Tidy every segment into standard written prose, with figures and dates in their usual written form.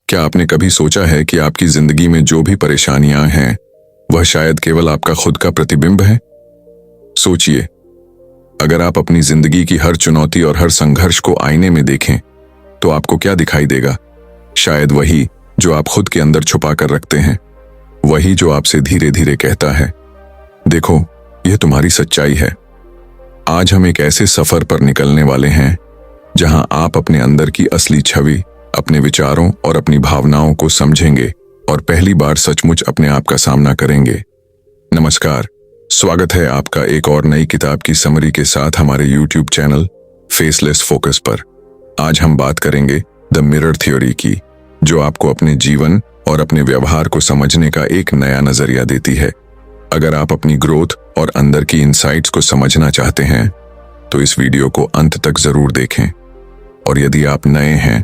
क्या आपने कभी सोचा है कि आपकी जिंदगी में जो भी परेशानियां हैं वह शायद केवल आपका खुद का प्रतिबिंब है? सोचिए, अगर आप अपनी जिंदगी की हर चुनौती और हर संघर्ष को आईने में देखें तो आपको क्या दिखाई देगा? शायद वही जो आप खुद के अंदर छुपा कर रखते हैं, वही जो आपसे धीरे धीरे कहता है, देखो, यह तुम्हारी सच्चाई है। आज हम एक ऐसे सफर पर निकलने वाले हैं जहां आप अपने अंदर की असली छवि, अपने विचारों और अपनी भावनाओं को समझेंगे और पहली बार सचमुच अपने आप का सामना करेंगे। नमस्कार, स्वागत है आपका एक और नई किताब की समरी के साथ हमारे YouTube चैनल फेसलेस फोकस पर। आज हम बात करेंगे द मिरर थ्योरी की, जो आपको अपने जीवन और अपने व्यवहार को समझने का एक नया नजरिया देती है। अगर आप अपनी ग्रोथ और अंदर की इनसाइट्स को समझना चाहते हैं तो इस वीडियो को अंत तक जरूर देखें, और यदि आप नए हैं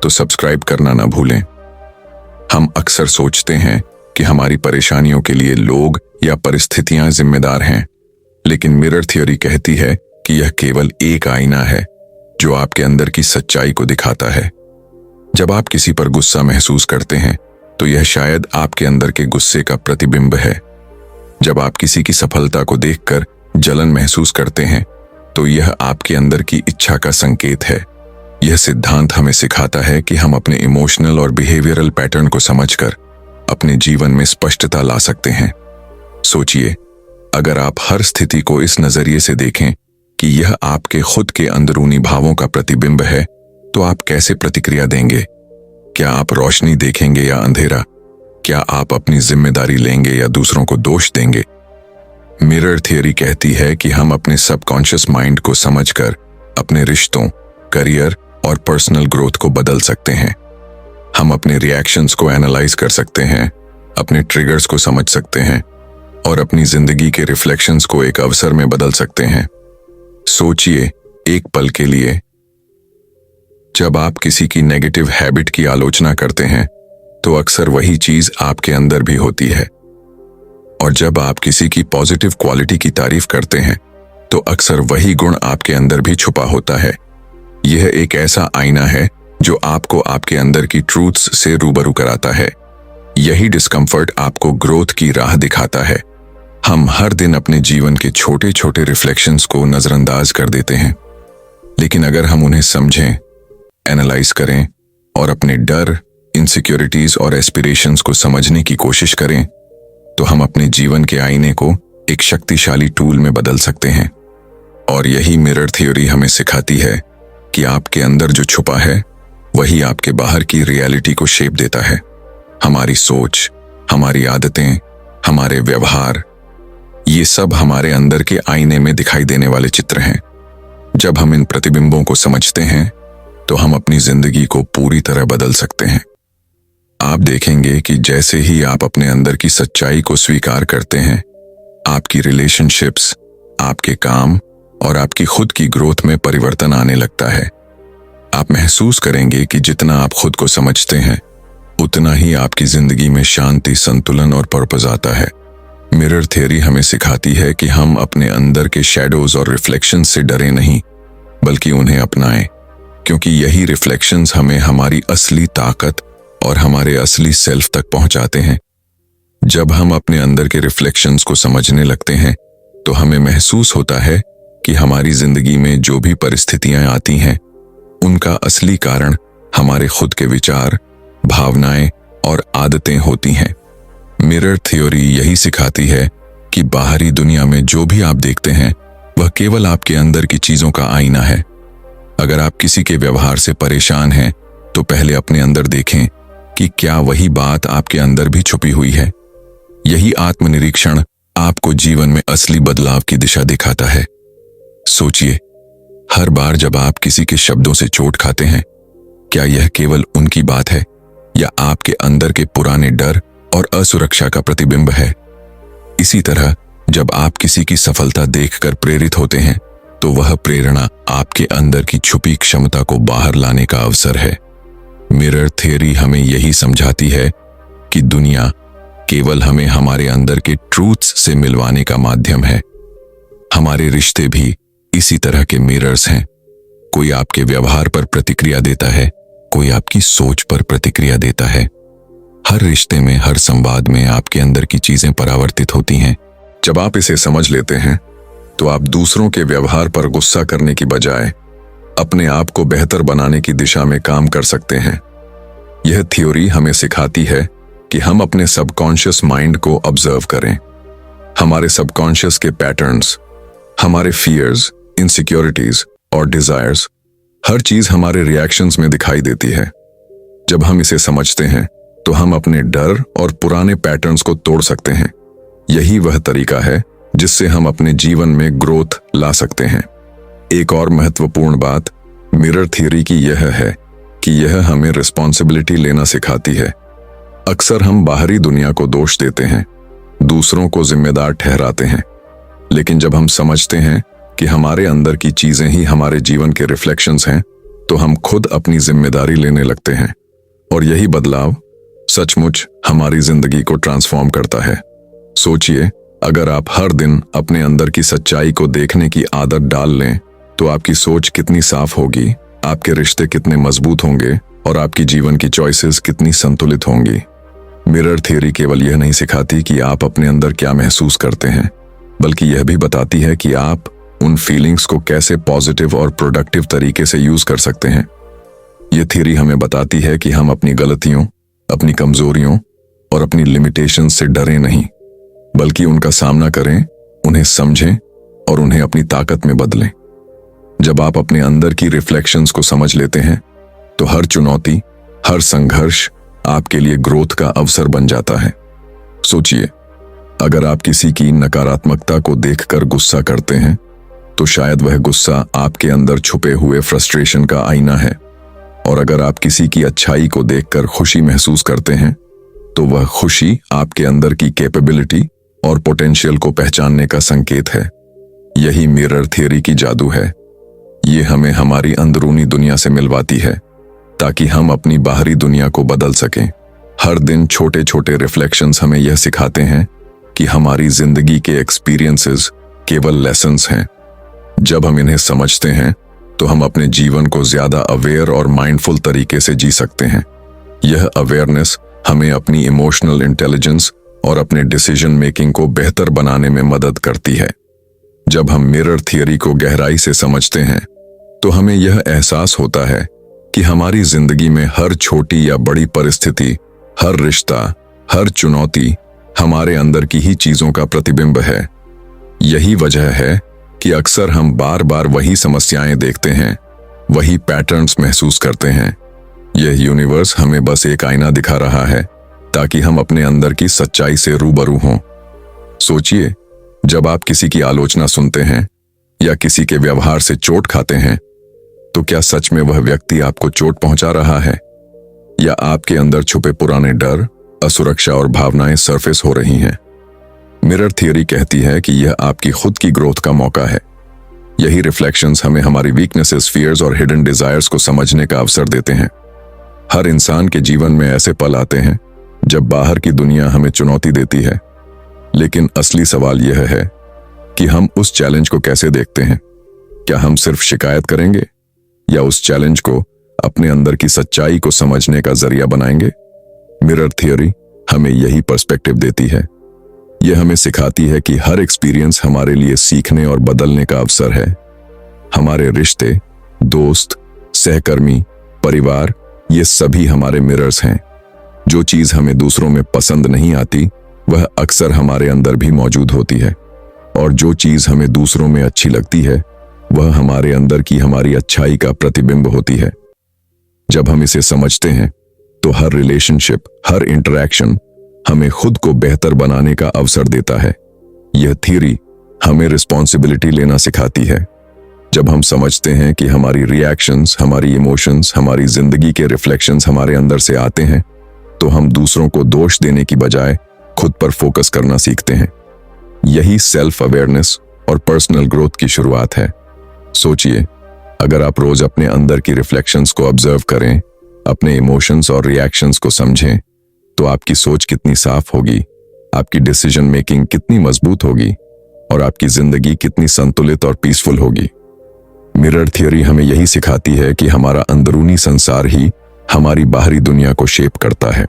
तो सब्सक्राइब करना ना भूलें। हम अक्सर सोचते हैं कि हमारी परेशानियों के लिए लोग या परिस्थितियां जिम्मेदार हैं, लेकिन मिरर थ्योरी कहती है कि यह केवल एक आईना है जो आपके अंदर की सच्चाई को दिखाता है। जब आप किसी पर गुस्सा महसूस करते हैं तो यह शायद आपके अंदर के गुस्से का प्रतिबिंब है। जब आप किसी की सफलता को देखकर जलन महसूस करते हैं तो यह आपके अंदर की इच्छा का संकेत है। यह सिद्धांत हमें सिखाता है कि हम अपने इमोशनल और बिहेवियरल पैटर्न को समझकर अपने जीवन में स्पष्टता ला सकते हैं। सोचिए, अगर आप हर स्थिति को इस नजरिए से देखें कि यह आपके खुद के अंदरूनी भावों का प्रतिबिंब है, तो आप कैसे प्रतिक्रिया देंगे? क्या आप रोशनी देखेंगे या अंधेरा? क्या आप अपनी जिम्मेदारी लेंगे या दूसरों को दोष देंगे? मिरर थ्योरी कहती है कि हम अपने सबकॉन्शियस माइंड को समझकर अपने रिश्तों, करियर और पर्सनल ग्रोथ को बदल सकते हैं। हम अपने रिएक्शंस को एनालाइज कर सकते हैं, अपने ट्रिगर्स को समझ सकते हैं और अपनी जिंदगी के रिफ्लेक्शंस को एक अवसर में बदल सकते हैं। सोचिए एक पल के लिए, जब आप किसी की नेगेटिव हैबिट की आलोचना करते हैं तो अक्सर वही चीज आपके अंदर भी होती है, और जब आप किसी की पॉजिटिव क्वालिटी की तारीफ करते हैं तो अक्सर वही गुण आपके अंदर भी छुपा होता है। यह एक ऐसा आईना है जो आपको आपके अंदर की ट्रूथ्स से रूबरू कराता है। यही डिस्कम्फर्ट आपको ग्रोथ की राह दिखाता है। हम हर दिन अपने जीवन के छोटे छोटे रिफ्लेक्शंस को नजरअंदाज कर देते हैं, लेकिन अगर हम उन्हें समझें, एनालाइज करें और अपने डर, इनसिक्योरिटीज और एस्पिरेशंस को समझने की कोशिश करें, तो हम अपने जीवन के आईने को एक शक्तिशाली टूल में बदल सकते हैं। और यही मिरर थ्योरी हमें सिखाती है कि आपके अंदर जो छुपा है वही आपके बाहर की रियलिटी को शेप देता है। हमारी सोच, हमारी आदतें, हमारे व्यवहार, ये सब हमारे अंदर के आईने में दिखाई देने वाले चित्र हैं। जब हम इन प्रतिबिंबों को समझते हैं तो हम अपनी जिंदगी को पूरी तरह बदल सकते हैं। आप देखेंगे कि जैसे ही आप अपने अंदर की सच्चाई को स्वीकार करते हैं, आपकी रिलेशनशिप्स, आपके काम और आपकी खुद की ग्रोथ में परिवर्तन आने लगता है। आप महसूस करेंगे कि जितना आप खुद को समझते हैं उतना ही आपकी जिंदगी में शांति, संतुलन और पर्पस आता है। मिरर थ्योरी हमें सिखाती है कि हम अपने अंदर के शैडोज और रिफ्लेक्शंस से डरे नहीं, बल्कि उन्हें अपनाएं, क्योंकि यही रिफ्लेक्शंस हमें हमारी असली ताकत और हमारे असली सेल्फ तक पहुंचाते हैं। जब हम अपने अंदर के रिफ्लेक्शंस को समझने लगते हैं तो हमें महसूस होता है कि हमारी जिंदगी में जो भी परिस्थितियां आती हैं उनका असली कारण हमारे खुद के विचार, भावनाएं और आदतें होती हैं। मिरर थ्योरी यही सिखाती है कि बाहरी दुनिया में जो भी आप देखते हैं वह केवल आपके अंदर की चीजों का आईना है। अगर आप किसी के व्यवहार से परेशान हैं तो पहले अपने अंदर देखें कि क्या वही बात आपके अंदर भी छुपी हुई है। यही आत्मनिरीक्षण आपको जीवन में असली बदलाव की दिशा दिखाता है। सोचिए, हर बार जब आप किसी के शब्दों से चोट खाते हैं, क्या यह केवल उनकी बात है या आपके अंदर के पुराने डर और असुरक्षा का प्रतिबिंब है? इसी तरह जब आप किसी की सफलता देखकर प्रेरित होते हैं तो वह प्रेरणा आपके अंदर की छुपी क्षमता को बाहर लाने का अवसर है। मिरर थ्योरी हमें यही समझाती है कि दुनिया केवल हमें हमारे अंदर के ट्रूथ्स से मिलवाने का माध्यम है। हमारे रिश्ते भी इसी तरह के मिरर्स हैं। कोई आपके व्यवहार पर प्रतिक्रिया देता है कोई आपकी सोच पर प्रतिक्रिया देता है। हर रिश्ते में, हर संवाद में आपके अंदर की चीजें परावर्तित होती हैं। जब आप इसे समझ लेते हैं तो आप दूसरों के व्यवहार पर गुस्सा करने की बजाय अपने आप को बेहतर बनाने की दिशा में काम कर सकते हैं। यह थ्योरी हमें सिखाती है कि हम अपने सबकॉन्शियस माइंड को ऑब्जर्व करें। हमारे सबकॉन्शियस के पैटर्न्स, हमारे फियर्स, इनसिक्योरिटीज और डिजायर्स, हर चीज हमारे रिएक्शंस में दिखाई देती है। जब हम इसे समझते हैं तो हम अपने डर और पुराने पैटर्न्स को तोड़ सकते हैं। यही वह तरीका है जिससे हम अपने जीवन में ग्रोथ ला सकते हैं। एक और महत्वपूर्ण बात मिरर थ्योरी की यह है कि यह हमें रिस्पॉन्सिबिलिटी लेना सिखाती है। अक्सर हम बाहरी दुनिया को दोष देते हैं, दूसरों को जिम्मेदार ठहराते हैं, लेकिन जब हम समझते हैं कि हमारे अंदर की चीजें ही हमारे जीवन के रिफ्लेक्शंस हैं, तो हम खुद अपनी जिम्मेदारी लेने लगते हैं। और यही बदलाव सचमुच हमारी जिंदगी को ट्रांसफॉर्म करता है। सोचिए, अगर आप हर दिन अपने अंदर की सच्चाई को देखने की आदत डाल लें तो आपकी सोच कितनी साफ होगी, आपके रिश्ते कितने मजबूत होंगे और आपकी जीवन की चॉइसेस कितनी संतुलित होंगी। मिरर थ्योरी केवल यह नहीं सिखाती कि आप अपने अंदर क्या महसूस करते हैं, बल्कि यह भी बताती है कि आप उन फीलिंग्स को कैसे पॉजिटिव और प्रोडक्टिव तरीके से यूज कर सकते हैं। यह थ्योरी हमें बताती है कि हम अपनी गलतियों, अपनी कमजोरियों और अपनी लिमिटेशंस से डरें नहीं, बल्कि उनका सामना करें, उन्हें समझें और उन्हें अपनी ताकत में बदलें। जब आप अपने अंदर की रिफ्लेक्शंस को समझ लेते हैं तो हर चुनौती, हर संघर्ष आपके लिए ग्रोथ का अवसर बन जाता है। सोचिए, अगर आप किसी की नकारात्मकता को देखकर गुस्सा करते हैं तो शायद वह गुस्सा आपके अंदर छुपे हुए फ्रस्ट्रेशन का आईना है, और अगर आप किसी की अच्छाई को देखकर खुशी महसूस करते हैं तो वह खुशी आपके अंदर की कैपेबिलिटी और पोटेंशियल को पहचानने का संकेत है। यही मिरर थ्योरी की जादू है। ये हमें हमारी अंदरूनी दुनिया से मिलवाती है ताकि हम अपनी बाहरी दुनिया को बदल सकें। हर दिन छोटे छोटे रिफ्लेक्शंस हमें यह सिखाते हैं कि हमारी जिंदगी के एक्सपीरियंसेस केवल लेसन्स हैं। जब हम इन्हें समझते हैं तो हम अपने जीवन को ज्यादा अवेयर और माइंडफुल तरीके से जी सकते हैं। यह अवेयरनेस हमें अपनी इमोशनल इंटेलिजेंस और अपने डिसीजन मेकिंग को बेहतर बनाने में मदद करती है। जब हम मिरर थ्योरी को गहराई से समझते हैं तो हमें यह एहसास होता है कि हमारी जिंदगी में हर छोटी या बड़ी परिस्थिति, हर रिश्ता, हर चुनौती हमारे अंदर की ही चीजों का प्रतिबिंब है। यही वजह है कि अक्सर हम बार बार वही समस्याएं देखते हैं, वही पैटर्न्स महसूस करते हैं। यह यूनिवर्स हमें बस एक आईना दिखा रहा है ताकि हम अपने अंदर की सच्चाई से रूबरू हों। सोचिए, जब आप किसी की आलोचना सुनते हैं या किसी के व्यवहार से चोट खाते हैं, तो क्या सच में वह व्यक्ति आपको चोट पहुंचा रहा है, या आपके अंदर छुपे पुराने डर, असुरक्षा और भावनाएं सरफेस हो रही हैं? मिरर थ्योरी कहती है कि यह आपकी खुद की ग्रोथ का मौका है। यही रिफ्लेक्शंस हमें हमारी वीकनेसेस, फियर्स और हिडन डिजायर्स को समझने का अवसर देते हैं। हर इंसान के जीवन में ऐसे पल आते हैं जब बाहर की दुनिया हमें चुनौती देती है, लेकिन असली सवाल यह है कि हम उस चैलेंज को कैसे देखते हैं। क्या हम सिर्फ शिकायत करेंगे या उस चैलेंज को अपने अंदर की सच्चाई को समझने का जरिया बनाएंगे? मिरर थ्योरी हमें यही पर्सपेक्टिव देती है। यह हमें सिखाती है कि हर एक्सपीरियंस हमारे लिए सीखने और बदलने का अवसर है। हमारे रिश्ते, दोस्त, सहकर्मी, परिवार, ये सभी हमारे मिरर्स हैं। जो चीज हमें दूसरों में पसंद नहीं आती वह अक्सर हमारे अंदर भी मौजूद होती है, और जो चीज हमें दूसरों में अच्छी लगती है वह हमारे अंदर की हमारी अच्छाई का प्रतिबिंब होती है। जब हम इसे समझते हैं तो हर रिलेशनशिप, हर इंटरैक्शन हमें खुद को बेहतर बनाने का अवसर देता है। यह थ्योरी हमें रिस्पॉन्सिबिलिटी लेना सिखाती है। जब हम समझते हैं कि हमारी रिएक्शंस, हमारी इमोशंस, हमारी जिंदगी के रिफ्लेक्शंस हमारे अंदर से आते हैं, तो हम दूसरों को दोष देने की बजाय खुद पर फोकस करना सीखते हैं। यही सेल्फ अवेयरनेस और पर्सनल ग्रोथ की शुरुआत है। सोचिए, अगर आप रोज अपने अंदर की रिफ्लेक्शंस को ऑब्जर्व करें, अपने इमोशंस और रिएक्शंस को समझें, तो आपकी सोच कितनी साफ होगी, आपकी डिसीजन मेकिंग कितनी मजबूत होगी और आपकी जिंदगी कितनी संतुलित और पीसफुल होगी। मिरर थ्योरी हमें यही सिखाती है कि हमारा अंदरूनी संसार ही हमारी बाहरी दुनिया को शेप करता है।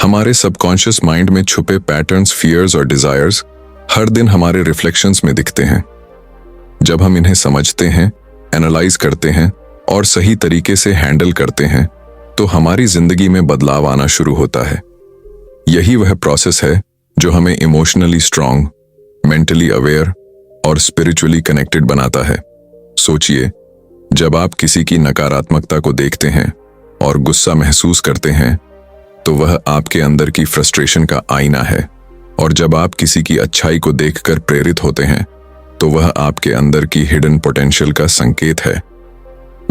हमारे सबकॉन्शियस माइंड में छुपे पैटर्न्स, फियर्स और डिजायर्स हर दिन हमारे रिफ्लेक्शंस में दिखते हैं। जब हम इन्हें समझते हैं, एनालाइज करते हैं और सही तरीके से हैंडल करते हैं, तो हमारी जिंदगी में बदलाव आना शुरू होता है। यही वह प्रोसेस है जो हमें इमोशनली स्ट्रांग, मेंटली अवेयर और स्पिरिचुअली कनेक्टेड बनाता है। सोचिए, जब आप किसी की नकारात्मकता को देखते हैं और गुस्सा महसूस करते हैं, तो वह आपके अंदर की फ्रस्ट्रेशन का आईना है, और जब आप किसी की अच्छाई को देखकर प्रेरित होते हैं, तो वह आपके अंदर की हिडन पोटेंशियल का संकेत है।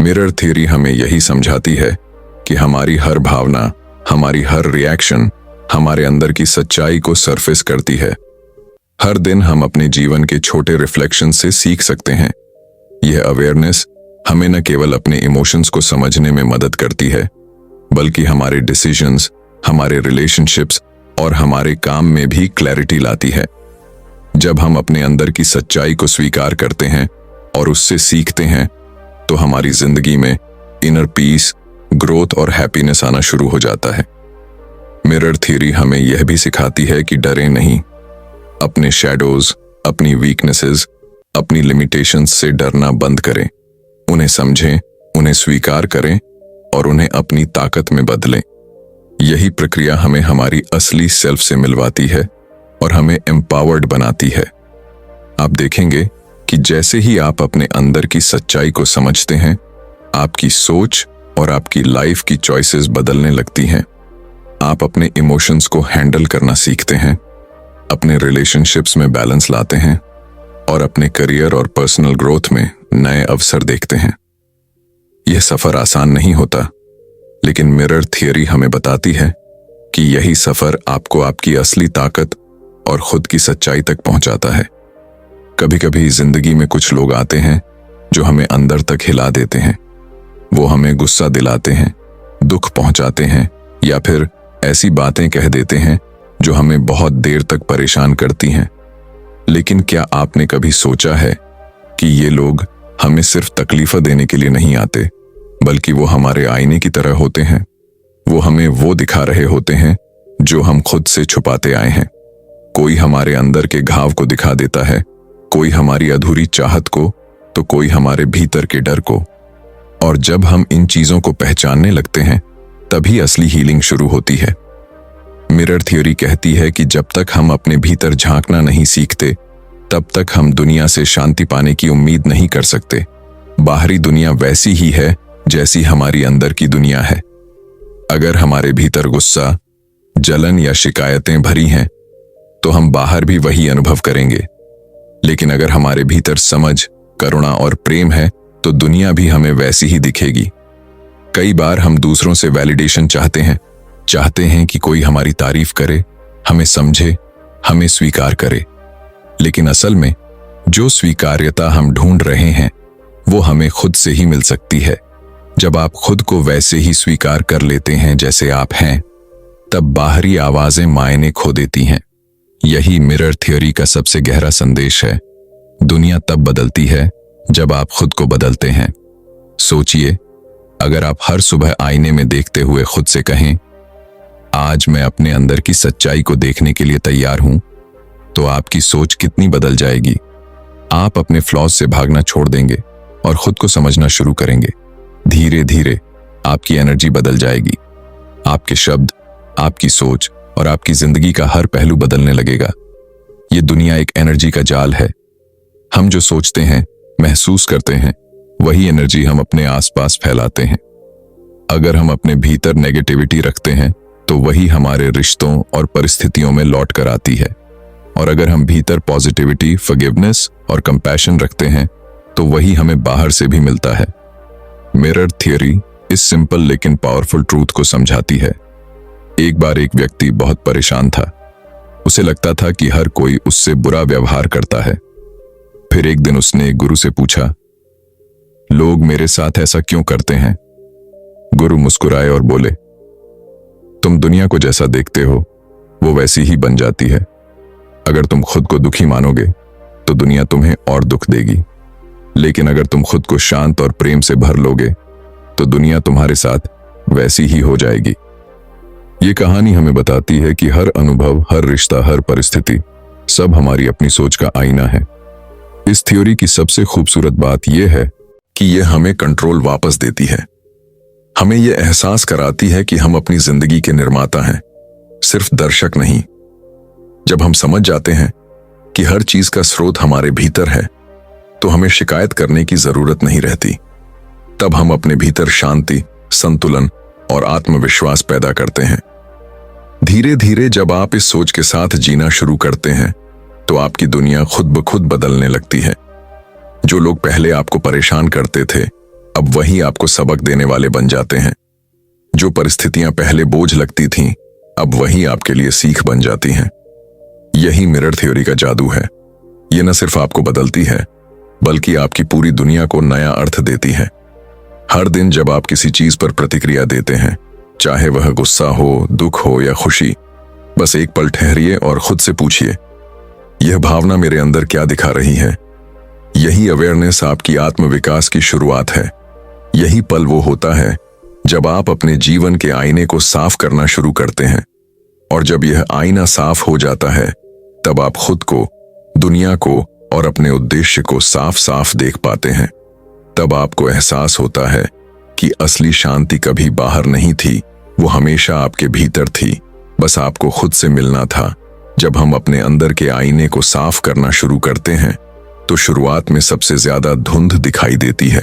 मिरर थ्योरी हमें यही समझाती है कि हमारी हर भावना, हमारी हर रिएक्शन हमारे अंदर की सच्चाई को सरफेस करती है। हर दिन हम अपने जीवन के छोटे रिफ्लेक्शन से सीख सकते हैं। यह अवेयरनेस हमें न केवल अपने इमोशंस को समझने में मदद करती है, बल्कि हमारे डिसीजंस, हमारे रिलेशनशिप्स और हमारे काम में भी क्लैरिटी लाती है। जब हम अपने अंदर की सच्चाई को स्वीकार करते हैं और उससे सीखते हैं, तो हमारी जिंदगी में इनर पीस, ग्रोथ और हैप्पीनेस आना शुरू हो जाता है। मिरर थ्योरी हमें यह भी सिखाती है कि डरें नहीं। अपने शैडोज, अपनी वीकनेसेस, अपनी लिमिटेशंस से डरना बंद करें। उन्हें समझें, उन्हें स्वीकार करें और उन्हें अपनी ताकत में बदलें। यही प्रक्रिया हमें हमारी असली सेल्फ से मिलवाती है और हमें एम्पावर्ड बनाती है। आप देखेंगे कि जैसे ही आप अपने अंदर की सच्चाई को समझते हैं, आपकी सोच और आपकी लाइफ की चॉइसेस बदलने लगती हैं। आप अपने इमोशंस को हैंडल करना सीखते हैं, अपने रिलेशनशिप्स में बैलेंस लाते हैं और अपने करियर और पर्सनल ग्रोथ में नए अवसर देखते हैं। यह सफर आसान नहीं होता, लेकिन मिरर थ्योरी हमें बताती है कि यही सफर आपको आपकी असली ताकत और खुद की सच्चाई तक पहुंचाता है। कभी कभी जिंदगी में कुछ लोग आते हैं जो हमें अंदर तक हिला देते हैं। वो हमें गुस्सा दिलाते हैं, दुख पहुंचाते हैं या फिर ऐसी बातें कह देते हैं जो हमें बहुत देर तक परेशान करती हैं। लेकिन क्या आपने कभी सोचा है कि ये लोग हमें सिर्फ तकलीफें देने के लिए नहीं आते, बल्कि वो हमारे आईने की तरह होते हैं। वो हमें वो दिखा रहे होते हैं जो हम खुद से छुपाते आए हैं। कोई हमारे अंदर के घाव को दिखा देता है, कोई हमारी अधूरी चाहत को, तो कोई हमारे भीतर के डर को। और जब हम इन चीजों को पहचानने लगते हैं, तभी असली हीलिंग शुरू होती है। मिरर थ्योरी कहती है कि जब तक हम अपने भीतर झांकना नहीं सीखते, तब तक हम दुनिया से शांति पाने की उम्मीद नहीं कर सकते। बाहरी दुनिया वैसी ही है जैसी हमारी अंदर की दुनिया है। अगर हमारे भीतर गुस्सा, जलन या शिकायतें भरी हैं, तो हम बाहर भी वही अनुभव करेंगे। लेकिन अगर हमारे भीतर समझ, करुणा और प्रेम है, तो दुनिया भी हमें वैसी ही दिखेगी। कई बार हम दूसरों से वैलिडेशन चाहते हैं कि कोई हमारी तारीफ करे, हमें समझे, हमें स्वीकार करे। लेकिन असल में जो स्वीकार्यता हम ढूंढ रहे हैं, वो हमें खुद से ही मिल सकती है। जब आप खुद को वैसे ही स्वीकार कर लेते हैं जैसे आप हैं, तब बाहरी आवाजें मायने खो देती हैं। यही मिरर थ्योरी का सबसे गहरा संदेश है। दुनिया तब बदलती है जब आप खुद को बदलते हैं। सोचिए, अगर आप हर सुबह आईने में देखते हुए खुद से कहें, आज मैं अपने अंदर की सच्चाई को देखने के लिए तैयार हूं, तो आपकी सोच कितनी बदल जाएगी। आप अपने फ्लॉज से भागना छोड़ देंगे और खुद को समझना शुरू करेंगे। धीरे धीरे आपकी एनर्जी बदल जाएगी। आपके शब्द, आपकी सोच और आपकी जिंदगी का हर पहलू बदलने लगेगा। ये दुनिया एक एनर्जी का जाल है। हम जो सोचते हैं, महसूस करते हैं, वही एनर्जी हम अपने आसपास फैलाते हैं। अगर हम अपने भीतर नेगेटिविटी रखते हैं, तो वही हमारे रिश्तों और परिस्थितियों में लौट कर आती है। और अगर हम भीतर पॉजिटिविटी, फॉरगिवनेस और कंपैशन रखते हैं, तो वही हमें बाहर से भी मिलता है। मिरर थ्योरी इस सिंपल लेकिन पावरफुल ट्रूथ को समझाती है। एक बार एक व्यक्ति बहुत परेशान था। उसे लगता था कि हर कोई उससे बुरा व्यवहार करता है। फिर एक दिन उसने एक गुरु से पूछा, लोग मेरे साथ ऐसा क्यों करते हैं? गुरु मुस्कुराए और बोले, तुम दुनिया को जैसा देखते हो, वो वैसी ही बन जाती है। अगर तुम खुद को दुखी मानोगे, तो दुनिया तुम्हें और दुख देगी। लेकिन अगर तुम खुद को शांत और प्रेम से भर लोगे, तो दुनिया तुम्हारे साथ वैसी ही हो जाएगी। ये कहानी हमें बताती है कि हर अनुभव, हर रिश्ता, हर परिस्थिति सब हमारी अपनी सोच का आईना है। इस थ्योरी की सबसे खूबसूरत बात यह है कि यह हमें कंट्रोल वापस देती है। हमें यह एहसास कराती है कि हम अपनी जिंदगी के निर्माता हैं, सिर्फ दर्शक नहीं। जब हम समझ जाते हैं कि हर चीज का स्रोत हमारे भीतर है, तो हमें शिकायत करने की जरूरत नहीं रहती। तब हम अपने भीतर शांति, संतुलन और आत्मविश्वास पैदा करते हैं। धीरे धीरे जब आप इस सोच के साथ जीना शुरू करते हैं, तो आपकी दुनिया खुद ब खुद बदलने लगती है। जो लोग पहले आपको परेशान करते थे, अब वही आपको सबक देने वाले बन जाते हैं। जो परिस्थितियां पहले बोझ लगती थीं, अब वही आपके लिए सीख बन जाती हैं। यही मिरर थ्योरी का जादू है। यह न सिर्फ आपको बदलती है, बल्कि आपकी पूरी दुनिया को नया अर्थ देती है। हर दिन जब आप किसी चीज पर प्रतिक्रिया देते हैं, चाहे वह गुस्सा हो, दुख हो या खुशी, बस एक पल ठहरिए और खुद से पूछिए, यह भावना मेरे अंदर क्या दिखा रही है? यही अवेयरनेस आपकी आत्मविकास की शुरुआत है। यही पल वो होता है जब आप अपने जीवन के आईने को साफ करना शुरू करते हैं। और जब यह आईना साफ हो जाता है, तब आप खुद को, दुनिया को और अपने उद्देश्य को साफ साफ देख पाते हैं। तब आपको एहसास होता है कि असली शांति कभी बाहर नहीं थी, वो हमेशा आपके भीतर थी। बस आपको खुद से मिलना था। जब हम अपने अंदर के आईने को साफ करना शुरू करते हैं, तो शुरुआत में सबसे ज्यादा धुंध दिखाई देती है।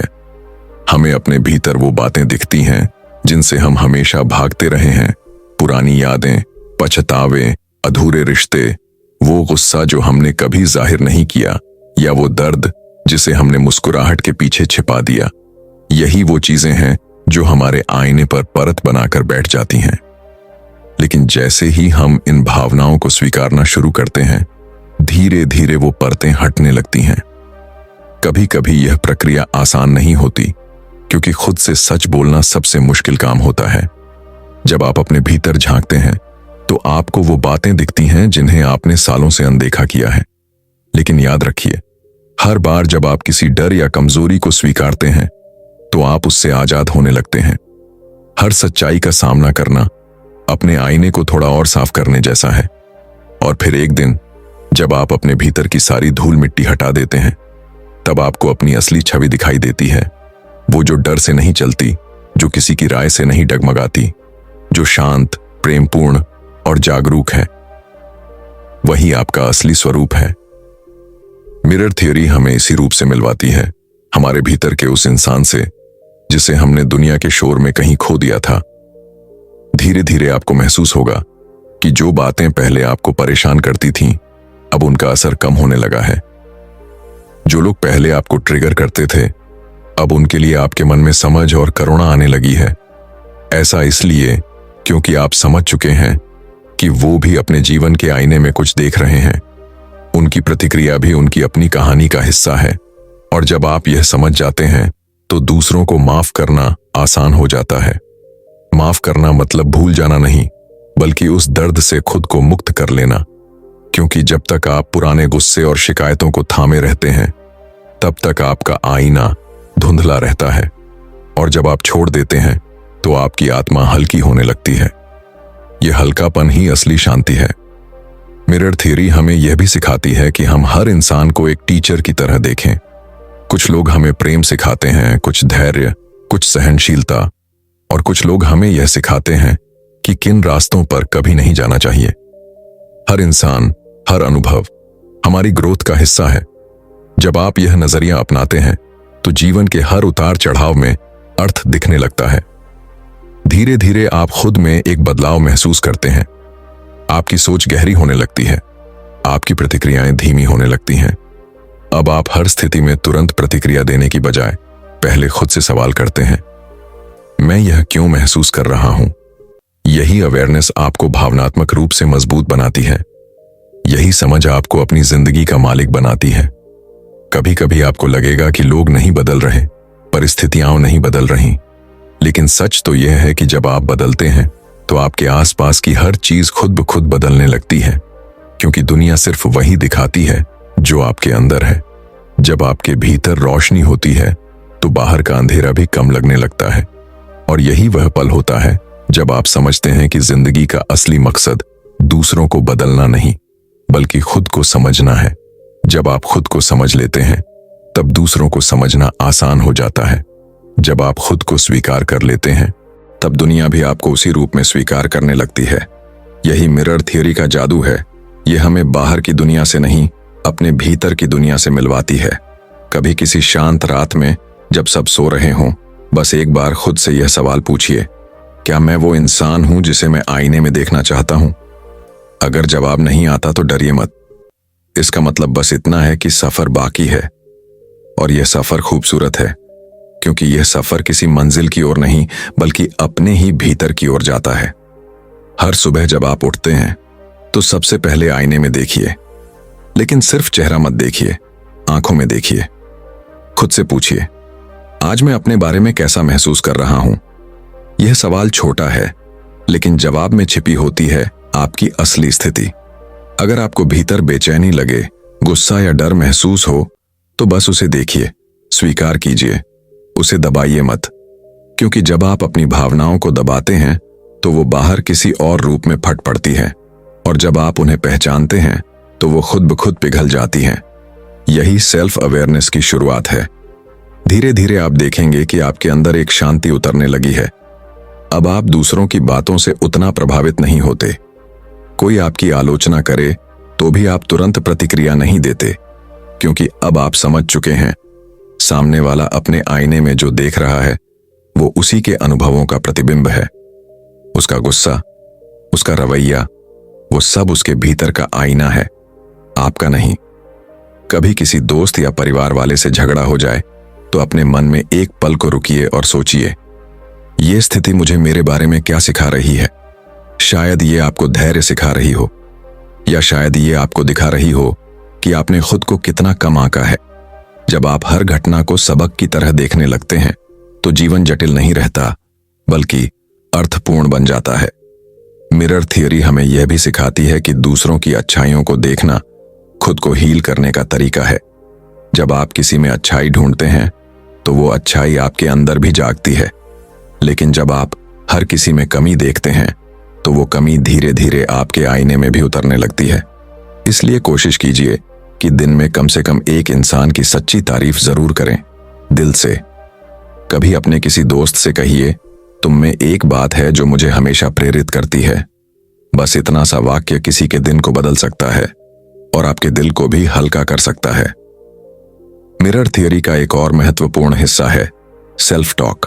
हमें अपने भीतर वो बातें दिखती हैं जिनसे हम हमेशा भागते रहे हैं। पुरानी यादें, पछतावे, अधूरे रिश्ते, वो गुस्सा जो हमने कभी जाहिर नहीं किया, या वो दर्द जिसे हमने मुस्कुराहट के पीछे छिपा दिया। यही वो चीजें हैं जो हमारे आईने पर परत बनाकर बैठ जाती हैं। लेकिन जैसे ही हम इन भावनाओं को स्वीकारना शुरू करते हैं, धीरे धीरे वो परतें हटने लगती हैं। कभी कभी यह प्रक्रिया आसान नहीं होती, क्योंकि खुद से सच बोलना सबसे मुश्किल काम होता है। जब आप अपने भीतर झांकते हैं, तो आपको वो बातें दिखती हैं जिन्हें आपने सालों से अनदेखा किया है। लेकिन याद रखिए, हर बार जब आप किसी डर या कमजोरी को स्वीकारते हैं, तो आप उससे आजाद होने लगते हैं। हर सच्चाई का सामना करना अपने आईने को थोड़ा और साफ करने जैसा है। और फिर एक दिन जब आप अपने भीतर की सारी धूल मिट्टी हटा देते हैं, तब आपको अपनी असली छवि दिखाई देती है। वो जो डर से नहीं चलती, जो किसी की राय से नहीं डगमगाती, जो शांत, प्रेमपूर्ण और जागरूक है, वही आपका असली स्वरूप है। मिरर थ्योरी हमें इसी रूप से मिलवाती है, हमारे भीतर के उस इंसान से जिसे हमने दुनिया के शोर में कहीं खो दिया था। धीरे धीरे आपको महसूस होगा कि जो बातें पहले आपको परेशान करती थीं, अब उनका असर कम होने लगा है। जो लोग पहले आपको ट्रिगर करते थे, अब उनके लिए आपके मन में समझ और करुणा आने लगी है। ऐसा इसलिए क्योंकि आप समझ चुके हैं कि वो भी अपने जीवन के आईने में कुछ देख रहे हैं। उनकी प्रतिक्रिया भी उनकी अपनी कहानी का हिस्सा है। और जब आप यह समझ जाते हैं, तो दूसरों को माफ करना आसान हो जाता है। माफ करना मतलब भूल जाना नहीं, बल्कि उस दर्द से खुद को मुक्त कर लेना। क्योंकि जब तक आप पुराने गुस्से और शिकायतों को थामे रहते हैं, तब तक आपका आईना धुंधला रहता है। और जब आप छोड़ देते हैं, तो आपकी आत्मा हल्की होने लगती है। यह हल्कापन ही असली शांति है। मिरर थ्योरी हमें यह भी सिखाती है कि हम हर इंसान को एक टीचर की तरह देखें। कुछ लोग हमें प्रेम सिखाते हैं, कुछ धैर्य, कुछ सहनशीलता, और कुछ लोग हमें यह सिखाते हैं कि किन रास्तों पर कभी नहीं जाना चाहिए। हर इंसान, हर अनुभव हमारी ग्रोथ का हिस्सा है। जब आप यह नजरिया अपनाते हैं, तो जीवन के हर उतार चढ़ाव में अर्थ दिखने लगता है। धीरे धीरे आप खुद में एक बदलाव महसूस करते हैं। आपकी सोच गहरी होने लगती है, आपकी प्रतिक्रियाएं धीमी होने लगती हैं। अब आप हर स्थिति में तुरंत प्रतिक्रिया देने की बजाय पहले खुद से सवाल करते हैं, मैं यह क्यों महसूस कर रहा हूं? यही अवेयरनेस आपको भावनात्मक रूप से मजबूत बनाती है। यही समझ आपको अपनी जिंदगी का मालिक बनाती है। कभी कभी आपको लगेगा कि लोग नहीं बदल रहे, परिस्थितियां नहीं बदल रही, लेकिन सच तो यह है कि जब आप बदलते हैं, तो आपके आसपास की हर चीज खुद ब खुद बदलने लगती है। क्योंकि दुनिया सिर्फ वही दिखाती है जो आपके अंदर है। जब आपके भीतर रोशनी होती है, तो बाहर का अंधेरा भी कम लगने लगता है। और यही वह पल होता है जब आप समझते हैं कि जिंदगी का असली मकसद दूसरों को बदलना नहीं, बल्कि खुद को समझना है। जब आप खुद को समझ लेते हैं, तब दूसरों को समझना आसान हो जाता है। जब आप खुद को स्वीकार कर लेते हैं, तब दुनिया भी आपको उसी रूप में स्वीकार करने लगती है। यही मिरर थ्योरी का जादू है। यह हमें बाहर की दुनिया से नहीं, अपने भीतर की दुनिया से मिलवाती है। कभी किसी शांत रात में जब सब सो रहे हों, बस एक बार खुद से यह सवाल पूछिए, क्या मैं वो इंसान हूं जिसे मैं आईने में देखना चाहता हूं? अगर जवाब नहीं आता तो डरिए मत। इसका मतलब बस इतना है कि सफर बाकी है, और यह सफर खूबसूरत है, क्योंकि यह सफर किसी मंजिल की ओर नहीं, बल्कि अपने ही भीतर की ओर जाता है। हर सुबह जब आप उठते हैं, तो सबसे पहले आईने में देखिए, लेकिन सिर्फ चेहरा मत देखिए, आंखों में देखिए। खुद से पूछिए, आज मैं अपने बारे में कैसा महसूस कर रहा हूं? यह सवाल छोटा है, लेकिन जवाब में छिपी होती है आपकी असली स्थिति। अगर आपको भीतर बेचैनी लगे, गुस्सा या डर महसूस हो, तो बस उसे देखिए, स्वीकार कीजिए, उसे दबाइए मत। क्योंकि जब आप अपनी भावनाओं को दबाते हैं, तो वो बाहर किसी और रूप में फट पड़ती है, और जब आप उन्हें पहचानते हैं, तो वो खुद ब खुद पिघल जाती हैं। यही सेल्फ अवेयरनेस की शुरुआत है। धीरे धीरे आप देखेंगे कि आपके अंदर एक शांति उतरने लगी है। अब आप दूसरों की बातों से उतना प्रभावित नहीं होते। कोई आपकी आलोचना करे तो भी आप तुरंत प्रतिक्रिया नहीं देते, क्योंकि अब आप समझ चुके हैं, सामने वाला अपने आईने में जो देख रहा है, वो उसी के अनुभवों का प्रतिबिंब है। उसका गुस्सा, उसका रवैया, वो सब उसके भीतर का आईना है, आपका नहीं। कभी किसी दोस्त या परिवार वाले से झगड़ा हो जाए, तो अपने मन में एक पल को रुकिए और सोचिए, ये स्थिति मुझे मेरे बारे में क्या सिखा रही है? शायद ये आपको धैर्य सिखा रही हो, या शायद ये आपको दिखा रही हो कि आपने खुद को कितना कम आंका है। जब आप हर घटना को सबक की तरह देखने लगते हैं, तो जीवन जटिल नहीं रहता, बल्कि अर्थपूर्ण बन जाता है। मिरर थ्योरी हमें यह भी सिखाती है कि दूसरों की अच्छाइयों को देखना खुद को हील करने का तरीका है। जब आप किसी में अच्छाई ढूंढते हैं, तो वो अच्छाई आपके अंदर भी जागती है। लेकिन जब आप हर किसी में कमी देखते हैं, तो वो कमी धीरे धीरे आपके आईने में भी उतरने लगती है। इसलिए कोशिश कीजिए कि दिन में कम से कम एक इंसान की सच्ची तारीफ जरूर करें, दिल से। कभी अपने किसी दोस्त से कहिए, तुम में एक बात है जो मुझे हमेशा प्रेरित करती है। बस इतना सा वाक्य किसी के दिन को बदल सकता है, और आपके दिल को भी हल्का कर सकता है। मिरर थ्योरी का एक और महत्वपूर्ण हिस्सा है सेल्फ टॉक।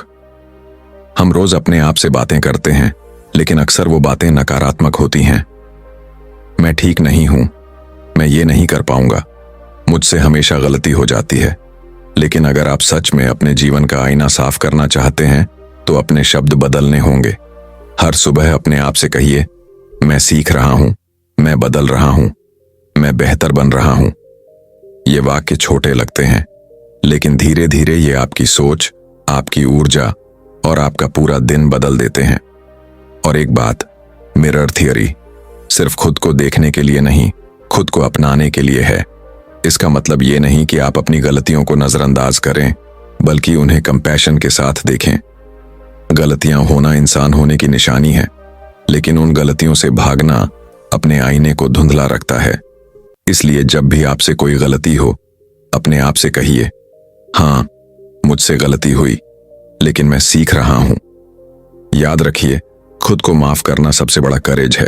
हम रोज अपने आप से बातें करते हैं, लेकिन अक्सर वो बातें नकारात्मक होती हैं। मैं ठीक नहीं हूं, मैं ये नहीं कर पाऊंगा, मुझसे हमेशा गलती हो जाती है। लेकिन अगर आप सच में अपने जीवन का आईना साफ करना चाहते हैं, तो अपने शब्द बदलने होंगे। हर सुबह अपने आप से कहिए, मैं सीख रहा हूं, मैं बदल रहा हूं, मैं बेहतर बन रहा हूं। ये वाक्य छोटे लगते हैं, लेकिन धीरे धीरे ये आपकी सोच, आपकी ऊर्जा और आपका पूरा दिन बदल देते हैं। और एक बात, मिरर थ्योरी सिर्फ खुद को देखने के लिए नहीं, खुद को अपनाने के लिए है। इसका मतलब ये नहीं कि आप अपनी गलतियों को नजरअंदाज करें, बल्कि उन्हें कंपैशन के साथ देखें। गलतियां होना इंसान होने की निशानी है, लेकिन उन गलतियों से भागना अपने आईने को धुंधला रखता है। इसलिए जब भी आपसे कोई गलती हो, अपने आप से कहिए, हाँ, मुझसे गलती हुई, लेकिन मैं सीख रहा हूं। याद रखिए, खुद को माफ करना सबसे बड़ा करेज है।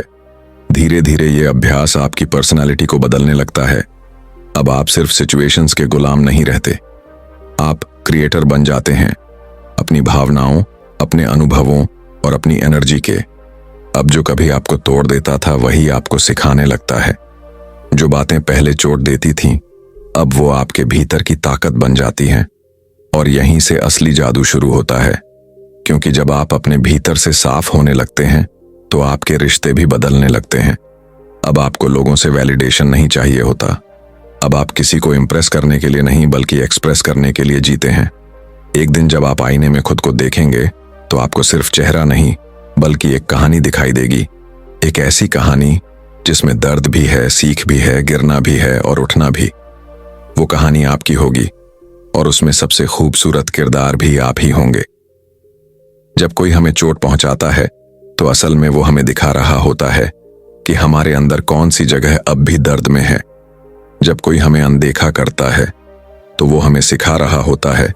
धीरे धीरे ये अभ्यास आपकी पर्सनालिटी को बदलने लगता है। अब आप सिर्फ सिचुएशंस के गुलाम नहीं रहते, आप क्रिएटर बन जाते हैं, अपनी भावनाओं, अपने अनुभवों और अपनी एनर्जी के। अब जो कभी आपको तोड़ देता था, वही आपको सिखाने लगता है। जो बातें पहले चोट देती थीं, अब वो आपके भीतर की ताकत बन जाती हैं। और यहीं से असली जादू शुरू होता है, क्योंकि जब आप अपने भीतर से साफ होने लगते हैं, तो आपके रिश्ते भी बदलने लगते हैं। अब आपको लोगों से वैलिडेशन नहीं चाहिए होता। अब आप किसी को इम्प्रेस करने के लिए नहीं, बल्कि एक्सप्रेस करने के लिए जीते हैं। एक दिन जब आप आईने में खुद को देखेंगे, तो आपको सिर्फ चेहरा नहीं, बल्कि एक कहानी दिखाई देगी। एक ऐसी कहानी जिसमें दर्द भी है, सीख भी है, गिरना भी है और उठना भी। वो कहानी आपकी होगी, और उसमें सबसे खूबसूरत किरदार भी आप ही होंगे। जब कोई हमें चोट पहुंचाता है तो असल में वो हमें दिखा रहा होता है कि हमारे अंदर कौन सी जगह अब भी दर्द में है। जब कोई हमें अनदेखा करता है तो वो हमें सिखा रहा होता है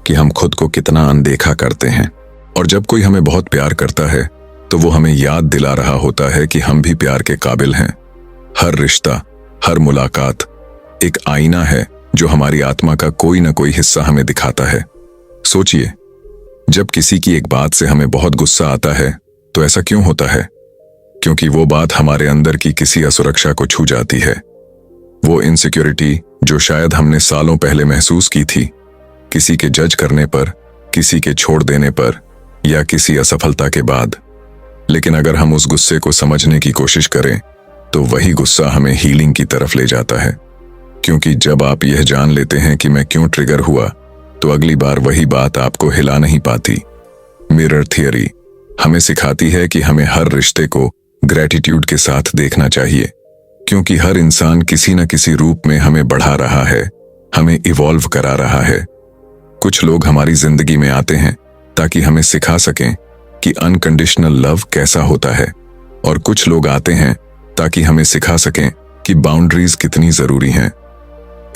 कि हम खुद को कितना अनदेखा करते हैं। और जब कोई हमें बहुत प्यार करता है तो वो हमें याद दिला रहा होता है कि हम भी प्यार के काबिल हैं। हर रिश्ता, हर मुलाकात एक आईना है जो हमारी आत्मा का कोई ना कोई हिस्सा हमें दिखाता है। सोचिए, जब किसी की एक बात से हमें बहुत गुस्सा आता है तो ऐसा क्यों होता है? क्योंकि वो बात हमारे अंदर की किसी असुरक्षा को छू जाती है। वो इनसिक्योरिटी जो शायद हमने सालों पहले महसूस की थी, किसी के जज करने पर, किसी के छोड़ देने पर या किसी असफलता के बाद। लेकिन अगर हम उस गुस्से को समझने की कोशिश करें तो वही गुस्सा हमें हीलिंग की तरफ ले जाता है। क्योंकि जब आप यह जान लेते हैं कि मैं क्यों ट्रिगर हुआ, तो अगली बार वही बात आपको हिला नहीं पाती। मिरर थियरी हमें सिखाती है कि हमें हर रिश्ते को ग्रैटिट्यूड के साथ देखना चाहिए, क्योंकि हर इंसान किसी न किसी रूप में हमें बढ़ा रहा है, हमें इवॉल्व करा रहा है। कुछ लोग हमारी जिंदगी में आते हैं ताकि हमें सिखा सकें कि अनकंडीशनल लव कैसा होता है, और कुछ लोग आते हैं ताकि हमें सिखा सकें कि बाउंड्रीज कितनी जरूरी हैं।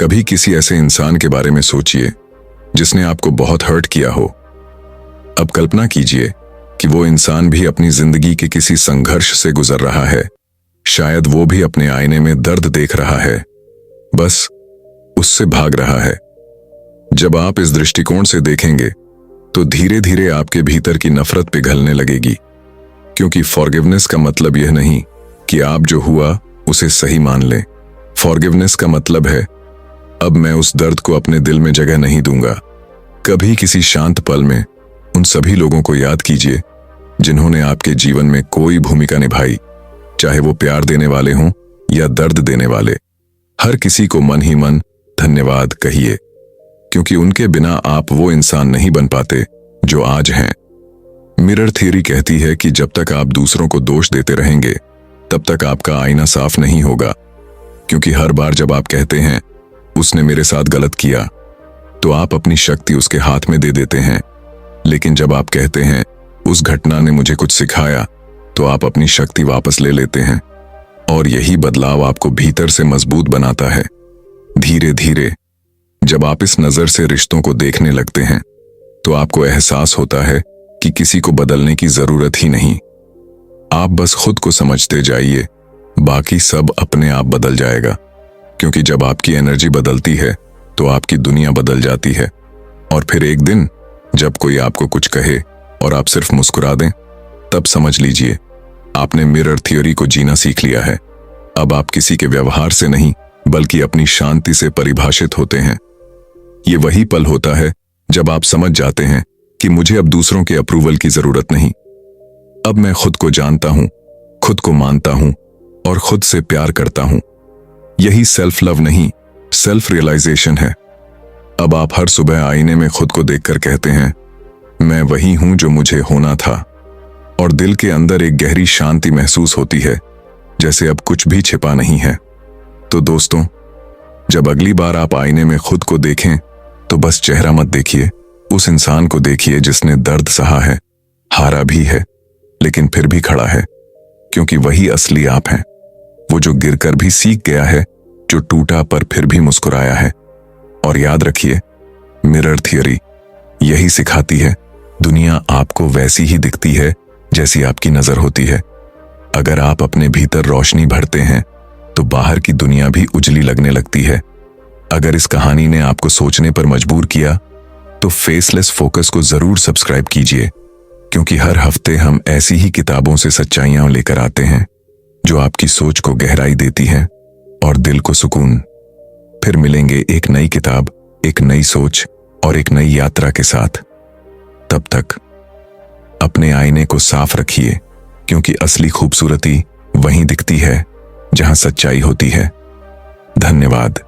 कभी किसी ऐसे इंसान के बारे में सोचिए जिसने आपको बहुत हर्ट किया हो। अब कल्पना कीजिए कि वो इंसान भी अपनी जिंदगी के किसी संघर्ष से गुजर रहा है। शायद वो भी अपने आईने में दर्द देख रहा है, बस उससे भाग रहा है। जब आप इस दृष्टिकोण से देखेंगे तो धीरे धीरे आपके भीतर की नफरत पिघलने लगेगी, क्योंकि फॉरगिवनेस का मतलब यह नहीं कि आप जो हुआ उसे सही मान लें। फॉरगिवनेस का मतलब है, अब मैं उस दर्द को अपने दिल में जगह नहीं दूंगा। कभी किसी शांत पल में उन सभी लोगों को याद कीजिए जिन्होंने आपके जीवन में कोई भूमिका निभाई, चाहे वो प्यार देने वाले हों या दर्द देने वाले। हर किसी को मन ही मन धन्यवाद कहिए, क्योंकि उनके बिना आप वो इंसान नहीं बन पाते जो आज हैं। मिरर थ्योरी कहती है कि जब तक आप दूसरों को दोष देते रहेंगे तब तक आपका आईना साफ नहीं होगा, क्योंकि हर बार जब आप कहते हैं उसने मेरे साथ गलत किया, तो आप अपनी शक्ति उसके हाथ में दे देते हैं। लेकिन जब आप कहते हैं उस घटना ने मुझे कुछ सिखाया, तो आप अपनी शक्ति वापस ले लेते हैं। और यही बदलाव आपको भीतर से मजबूत बनाता है। धीरे धीरे जब आप इस नजर से रिश्तों को देखने लगते हैं तो आपको एहसास होता है कि किसी को बदलने की जरूरत ही नहीं। आप बस खुद को समझते जाइए, बाकी सब अपने आप बदल जाएगा। क्योंकि जब आपकी एनर्जी बदलती है तो आपकी दुनिया बदल जाती है। और फिर एक दिन जब कोई आपको कुछ कहे और आप सिर्फ मुस्कुरा दें, तब समझ लीजिए आपने मिरर थ्योरी को जीना सीख लिया है। अब आप किसी के व्यवहार से नहीं बल्कि अपनी शांति से परिभाषित होते हैं। ये वही पल होता है जब आप समझ जाते हैं कि मुझे अब दूसरों के अप्रूवल की जरूरत नहीं। अब मैं खुद को जानता हूं, खुद को मानता हूं और खुद से प्यार करता हूं। यही सेल्फ लव नहीं, सेल्फ रियलाइजेशन है। अब आप हर सुबह आईने में खुद को देखकर कहते हैं, मैं वही हूं जो मुझे होना था। और दिल के अंदर एक गहरी शांति महसूस होती है, जैसे अब कुछ भी छिपा नहीं है। तो दोस्तों, जब अगली बार आप आईने में खुद को देखें तो बस चेहरा मत देखिए, उस इंसान को देखिए जिसने दर्द सहा है, हारा भी है, लेकिन फिर भी खड़ा है। क्योंकि वही असली आप हैं, वो जो गिरकर भी सीख गया है, जो टूटा पर फिर भी मुस्कुराया है। और याद रखिए, मिरर थ्योरी यही सिखाती है, दुनिया आपको वैसी ही दिखती है जैसी आपकी नजर होती है। अगर आप अपने भीतर रोशनी भरते हैं तो बाहर की दुनिया भी उजली लगने लगती है। अगर इस कहानी ने आपको सोचने पर मजबूर किया तो फेसलेस फोकस को जरूर सब्सक्राइब कीजिए, क्योंकि हर हफ्ते हम ऐसी ही किताबों से सच्चाइयां लेकर आते हैं जो आपकी सोच को गहराई देती हैं और दिल को सुकून। फिर मिलेंगे एक नई किताब, एक नई सोच और एक नई यात्रा के साथ। तब तक अपने आईने को साफ रखिए, क्योंकि असली खूबसूरती वहीं दिखती है जहां सच्चाई होती है। धन्यवाद।